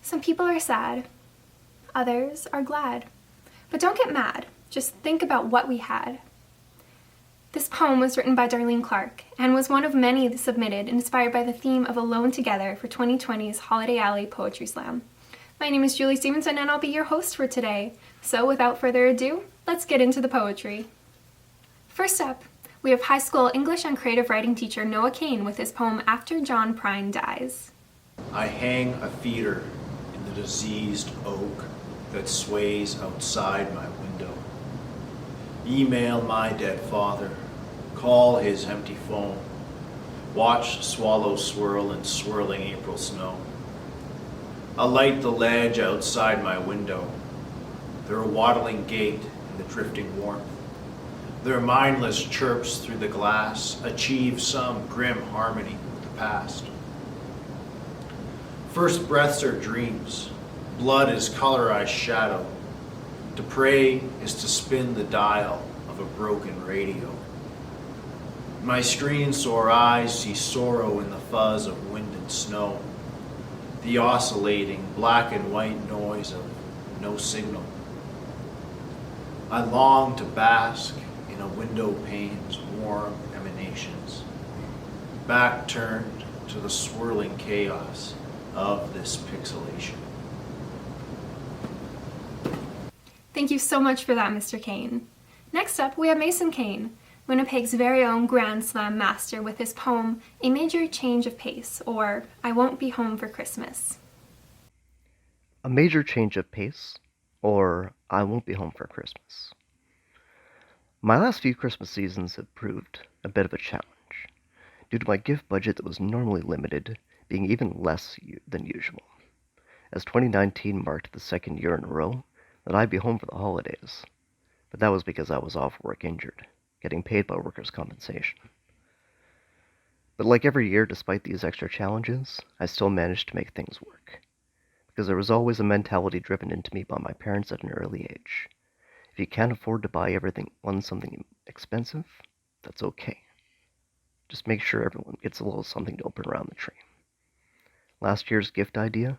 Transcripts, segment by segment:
Some people are sad, others are glad. But don't get mad, just think about what we had. This poem was written by Darlene Clark and was one of many submitted inspired by the theme of Alone Together for 2020's Holiday Alley Poetry Slam. My name is Julie Stevenson and I'll be your host for today. So without further ado, let's get into the poetry. First up, we have high school English and creative writing teacher Noah Cain with his poem After John Prine Dies. I hang a feeder in the diseased oak that sways outside my window. Email my dead father, call his empty phone, watch swallows swirl in swirling April snow. I'll light the ledge outside my window, their waddling gait in the drifting warmth. Their mindless chirps through the glass achieve some grim harmony with the past. First breaths are dreams, blood is colorized shadow. To pray is to spin the dial of a broken radio. My screen-sore eyes see sorrow in the fuzz of wind and snow, the oscillating black and white noise of no signal. I long to bask in a window pane's warm emanations, back turned to the swirling chaos of this pixelation. Thank you so much for that, Mr. Kane. Next up, we have Mason Kane, Winnipeg's very own Grand Slam master with his poem, A Major Change of Pace, or I Won't Be Home for Christmas. A major change of pace, or I won't be home for Christmas. My last few Christmas seasons have proved a bit of a challenge, due to my gift budget that was normally limited being even less than usual, as 2019 marked the second year in a row that I'd be home for the holidays, but that was because I was off work injured, getting paid by workers' compensation. But like every year, despite these extra challenges, I still managed to make things work, because there was always a mentality driven into me by my parents at an early age. If you can't afford to buy something expensive, that's okay. Just make sure everyone gets a little something to open around the tree. Last year's gift idea,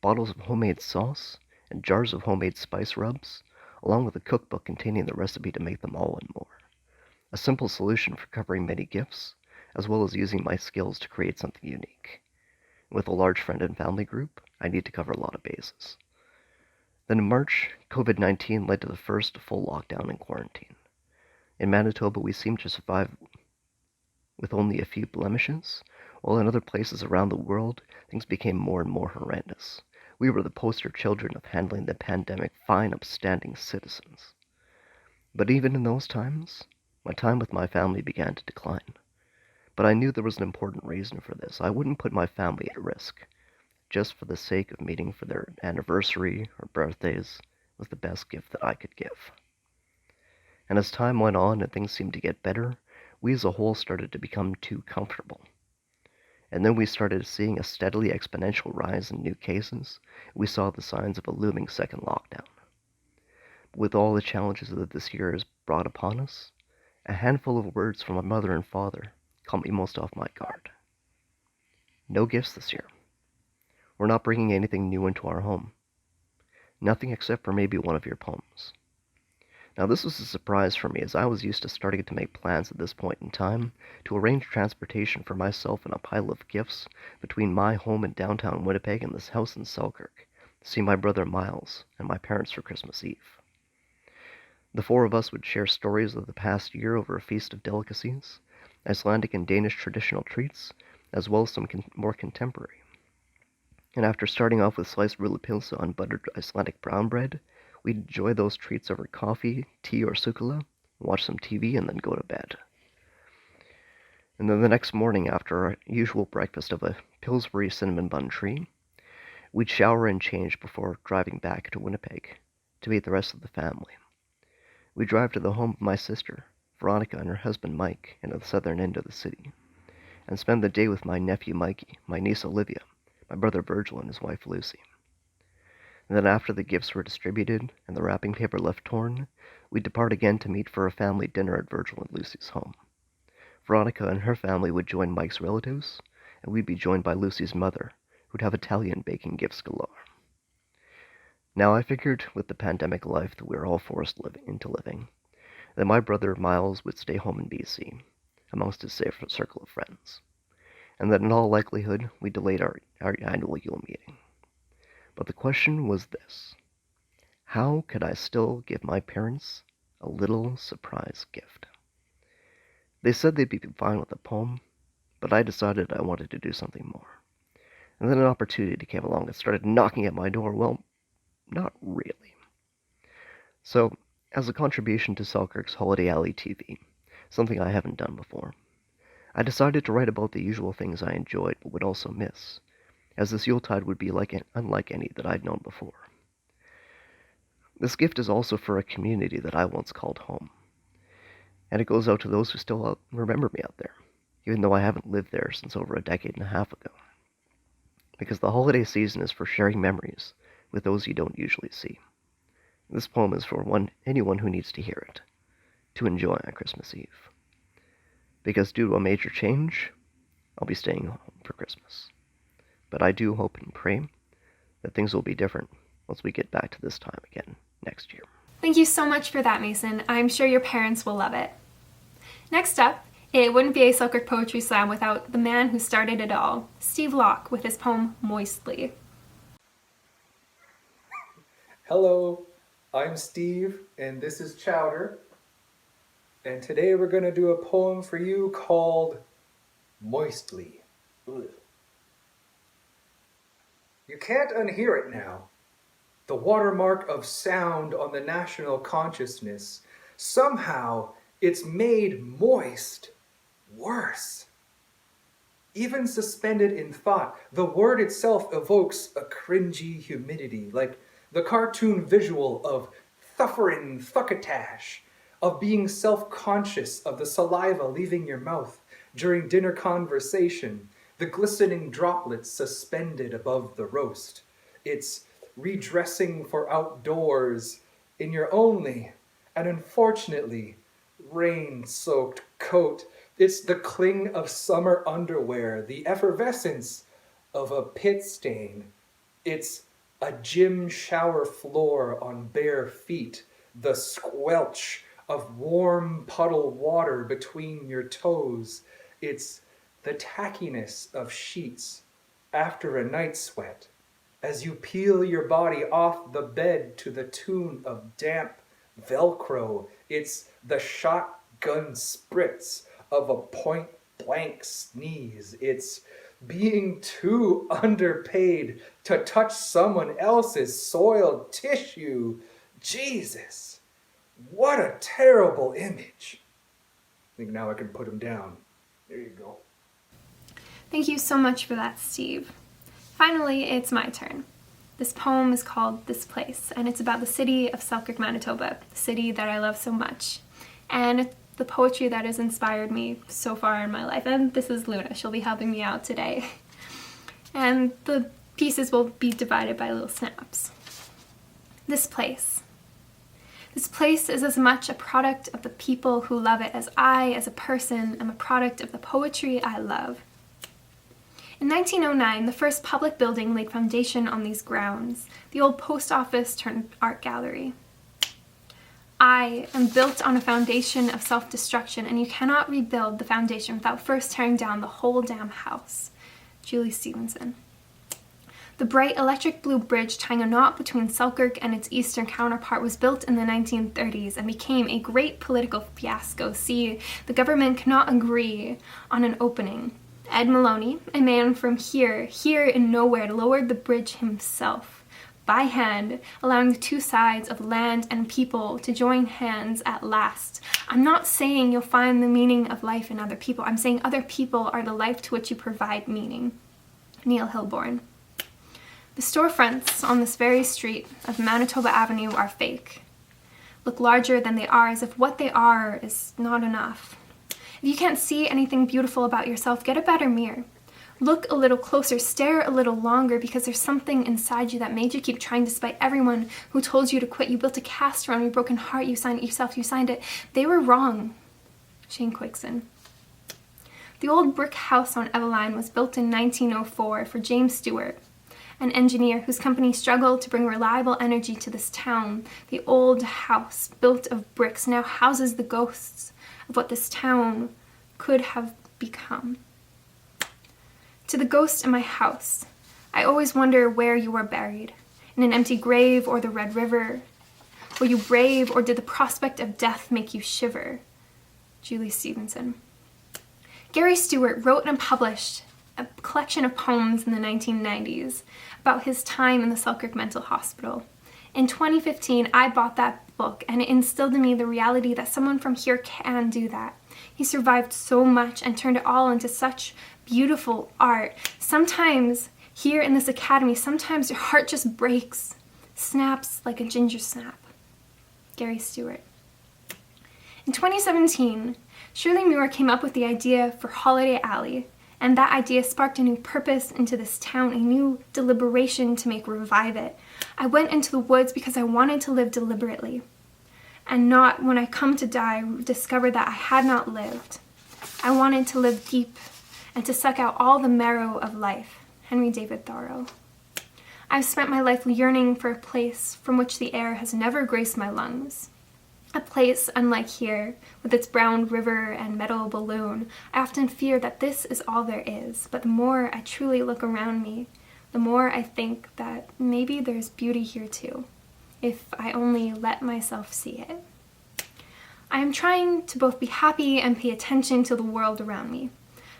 bottles of homemade sauce and jars of homemade spice rubs, along with a cookbook containing the recipe to make them all and more. A simple solution for covering many gifts, as well as using my skills to create something unique. With a large friend and family group, I need to cover a lot of bases. Then in March, COVID-19 led to the first full lockdown and quarantine. In Manitoba, we seemed to survive with only a few blemishes, while in other places around the world, things became more and more horrendous. We were the poster children of handling the pandemic fine, upstanding citizens. But even in those times, my time with my family began to decline. But I knew there was an important reason for this. I wouldn't put my family at risk, just for the sake of meeting for their anniversary or birthdays was the best gift that I could give. And as time went on and things seemed to get better, we as a whole started to become too comfortable. And then we started seeing a steadily exponential rise in new cases. We saw the signs of a looming second lockdown. With all the challenges that this year has brought upon us, a handful of words from my mother and father caught me most off my guard. No gifts this year. We're not bringing anything new into our home. Nothing except for maybe one of your poems. Now this was a surprise for me, as I was used to starting to make plans at this point in time to arrange transportation for myself and a pile of gifts between my home in downtown Winnipeg and this house in Selkirk to see my brother Miles and my parents for Christmas Eve. The four of us would share stories of the past year over a feast of delicacies, Icelandic and Danish traditional treats, as well as some more contemporary. And after starting off with sliced rullepilsa on buttered Icelandic brown bread, we'd enjoy those treats over coffee, tea, or sukkula, watch some TV, and then go to bed. And then the next morning, after our usual breakfast of a Pillsbury cinnamon bun tree, we'd shower and change before driving back to Winnipeg to meet the rest of the family. We'd drive to the home of my sister, Veronica, and her husband Mike, in the southern end of the city, and spend the day with my nephew Mikey, my niece Olivia, my brother Virgil, and his wife Lucy. And then after the gifts were distributed and the wrapping paper left torn, we'd depart again to meet for a family dinner at Virgil and Lucy's home. Veronica and her family would join Mike's relatives, and we'd be joined by Lucy's mother, who'd have Italian baking gifts galore. Now I figured with the pandemic life that we were all forced into living, that my brother Miles would stay home in BC, amongst his safe circle of friends, and that in all likelihood we delayed our annual Yule meeting. But the question was this: how could I still give my parents a little surprise gift? They said they'd be fine with a poem, but I decided I wanted to do something more. And then an opportunity came along and started knocking at my door. Well, not really. So, as a contribution to Selkirk's Holiday Alley TV, something I haven't done before, I decided to write about the usual things I enjoyed but would also miss, as this Yuletide would be unlike any that I'd known before. This gift is also for a community that I once called home, and it goes out to those who still remember me out there, even though I haven't lived there since over a decade and a half ago. Because the holiday season is for sharing memories with those you don't usually see. This poem is for anyone who needs to hear it, to enjoy on Christmas Eve. Because due to a major change, I'll be staying home for Christmas. But I do hope and pray that things will be different once we get back to this time again next year. Thank you so much for that, Mason. I'm sure your parents will love it. Next up, it wouldn't be a Selkirk Poetry Slam without the man who started it all, Steve Locke, with his poem Moistly. Hello, I'm Steve, and this is Chowder. And today we're going to do a poem for you called Moistly. Ugh. You can't unhear it now. The watermark of sound on the national consciousness. Somehow it's made moist worse. Even suspended in thought, the word itself evokes a cringy humidity, like the cartoon visual of thufferin' thuckatash, of being self-conscious of the saliva leaving your mouth during dinner conversation, the glistening droplets suspended above the roast. It's redressing for outdoors in your only, and unfortunately, rain-soaked coat. It's the cling of summer underwear, the effervescence of a pit stain. It's a gym shower floor on bare feet, the squelch of warm puddle water between your toes. It's the tackiness of sheets after a night sweat, as you peel your body off the bed to the tune of damp Velcro. It's the shotgun spritz of a point-blank sneeze. It's being too underpaid to touch someone else's soiled tissue. Jesus, what a terrible image. I think now I can put him down. There you go. Thank you so much for that, Steve. Finally, it's my turn. This poem is called This Place, and it's about the city of Selkirk, Manitoba, the city that I love so much. And it's the poetry that has inspired me so far in my life. And this is Luna. She'll be helping me out today. And the pieces will be divided by little snaps. This place. This place is as much a product of the people who love it as I, as a person, am a product of the poetry I love. In 1909, the first public building laid foundation on these grounds, the old post office turned art gallery. I am built on a foundation of self-destruction, and you cannot rebuild the foundation without first tearing down the whole damn house. Julie Stevenson. The bright electric blue bridge tying a knot between Selkirk and its eastern counterpart was built in the 1930s and became a great political fiasco. See, the government cannot agree on an opening. Ed Maloney, a man from here in nowhere, lowered the bridge himself, by hand, allowing the two sides of land and people to join hands at last. I'm not saying you'll find the meaning of life in other people. I'm saying other people are the life to which you provide meaning. Neil Hilborn. The storefronts on this very street of Manitoba Avenue are fake. Look larger than they are, as if what they are is not enough. If you can't see anything beautiful about yourself, get a better mirror. Look a little closer, stare a little longer, because there's something inside you that made you keep trying despite everyone who told you to quit. You built a cast around your broken heart, you signed it yourself, you signed it. They were wrong. Shane Quixon. The old brick house on Eveline was built in 1904 for James Stewart, an engineer whose company struggled to bring reliable energy to this town. The old house, built of bricks, now houses the ghosts of what this town could have become. To the ghost in my house, I always wonder where you are buried, in an empty grave or the Red River. Were you brave, or did the prospect of death make you shiver? Julie Stevenson. Gary Stewart wrote and published a collection of poems in the 1990s about his time in the Selkirk Mental Hospital. In 2015, I bought that book, and it instilled in me the reality that someone from here can do that. He survived so much and turned it all into such beautiful art. Sometimes, here in this academy, sometimes your heart just breaks, snaps like a ginger snap. Gary Stewart. In 2017, Shirley Muir came up with the idea for Holiday Alley, and that idea sparked a new purpose into this town, a new deliberation to revive it. I went into the woods because I wanted to live deliberately, and not, when I come to die, discover that I had not lived. I wanted to live deep and to suck out all the marrow of life. Henry David Thoreau. I've spent my life yearning for a place from which the air has never graced my lungs. A place unlike here, with its brown river and metal balloon. I often fear that this is all there is, but the more I truly look around me, the more I think that maybe there's beauty here too, if I only let myself see it. I am trying to both be happy and pay attention to the world around me.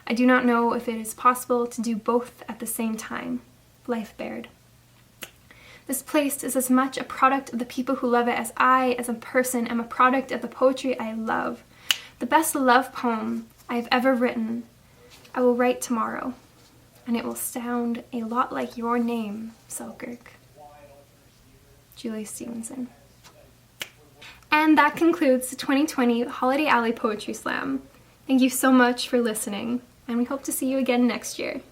I do not know if it is possible to do both at the same time. Life bared. This place is as much a product of the people who love it as I, as a person, am a product of the poetry I love. The best love poem I have ever written, I will write tomorrow, and it will sound a lot like your name, Selkirk. Julie Stevenson. And that concludes the 2020 Holiday Alley Poetry Slam. Thank you so much for listening, and we hope to see you again next year.